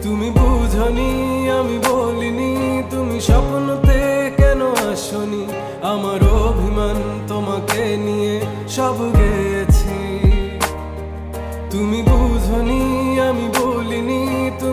তুমি বুঝনি আমি বলিনি, তুমি স্বপ্নতে কেন আসনি, আমার অভিমান তোমাকে নিয়ে সব গে